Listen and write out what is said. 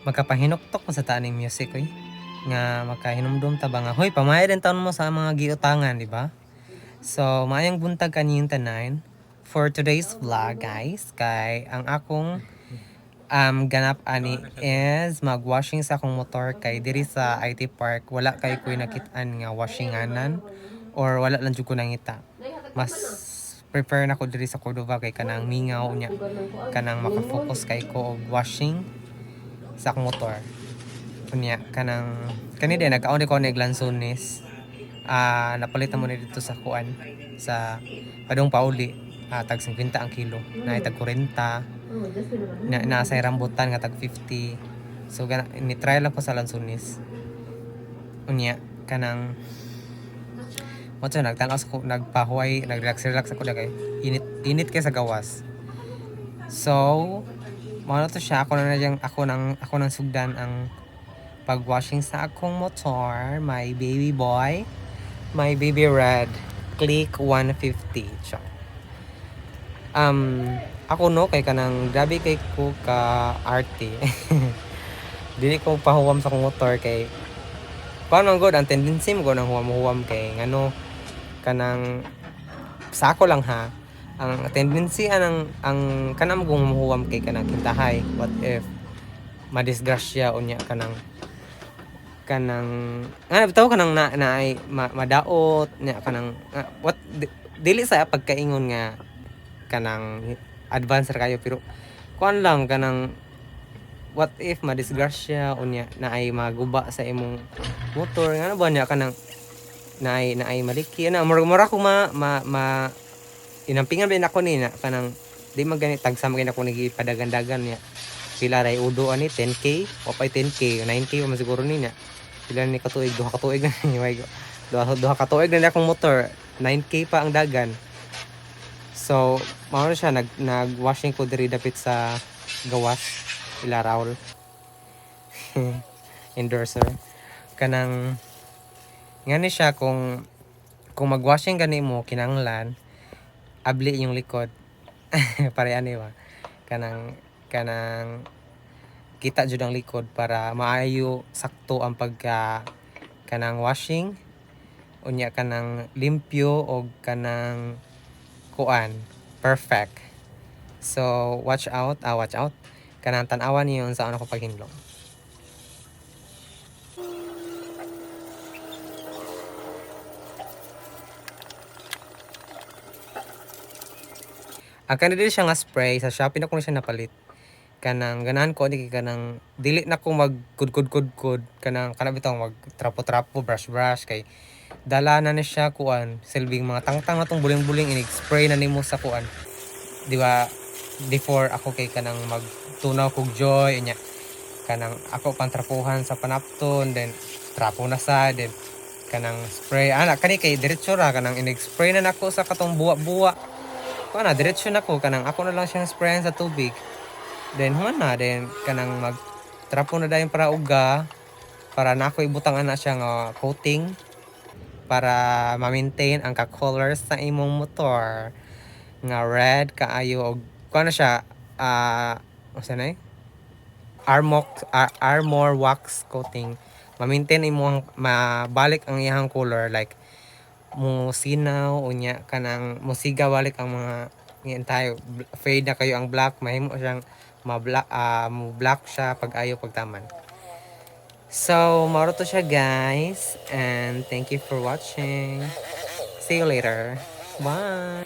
Makapahinuktok mo sa taning music oy. Nga makahinumdum ta ba nga hoy pamaya din taon mo sa mga giutangan, di ba? So, maayong buntag kaniyong tanan for today's vlog, guys. Kay ang akong ganap ani is magwashing sa akong motor kay diri sa IT Park wala kay ko'y nakit-an nga washinganan or wala lang jud ko nangita. Mas prefer na ko diri sa Cordova kay kanang mingaw nya kanang makafocus kay ko og washing sa akong motor. Kunya kanang kani din nagkaon ko ni Glanzones. Napalitan mo na dito sa kuan sa Padong Pauli. Tag 50 ang kilo. Na tag 40. Nasa rambutan nga tag 50. So ni try lang ko sa Lanzones. Unya kanang mo nagtanaw ko nagpahuway, nag-relax ako kay init kay sa gawas. So mao to siya ako nang sugdan ang pagwashing sa akong motor, my baby boy, my baby red, click 150. So, ako no kay kanang grabe kay ko ka arte. Dili ko pahuwam sa akong motor kay paano man god ang tendency mo nang huwam kay ngano kanang sa ako lang ha ang tendency ang kanang huwam kay kanang kintahay what if madisgrasya unya kanang bitaw kanang naay madaot nya kanang what dili sa pagkaingon nga kanang advance ra kayo pero kuan lang kanang what if madisgrasya unya naay maguba sa imong motor nga ba nya kanang naay maliki na mura ko inampingan ba nako ni na kanang di magani tagsa magani ako nagipadagan-dagan niya pila ray udo ani 10k o pay 10k 9k man siguro ni na pila ni katuig duha ka tuig na ni duha ka tuig na akong motor 9k pa ang dagan. So mao na siya nag-washing ko diri dapit sa gawas ila Raul. Endorser kanang ngani siya kung mag-washing gani mo kinanglan abli yung likod. Pare ani ba kanang kita jud ang likod para maayo sakto ang pagka kanang washing unya kanang limpyo og kanang kuan perfect. So watch out kanang tan-awan niyo sa ano ko paghinlong. Ang kanina siya nga spray sa Shopee na ko na siya napalit. Kanang ganahan ko ni kanang dili na ko mag kudkod kanang bitaw mag trapo brush kay dala na ni siya kuan silbing mga tangtang na tong buling-buling inig-spray na nimo sa kuan. Di ba before ako kay kanang magtunaw kog joy nya kanang ako pantrapuhan sa panapton then trapo na sa then kanang spray kani kay diretso ra kanang inig-spray na nako sa katong buwa diretso na ko kanang ako na lang siyang sprayan sa tubig then then kanang magtrapo na dayon para uga para nako ibutang ana siya nga coating para ma-maintain ang ka-colors sa imong motor nga red kaayo og kuno siya unsa na armor wax coating ma-maintain imong mabalik ang iyang color like musinaw unya kanang musiga balik ang mga ngayon tayo fade na kayo ang black mahimo siyang black siya pag ayo pagtaman. So maro to siya guys and thank you for watching. See you later. Bye.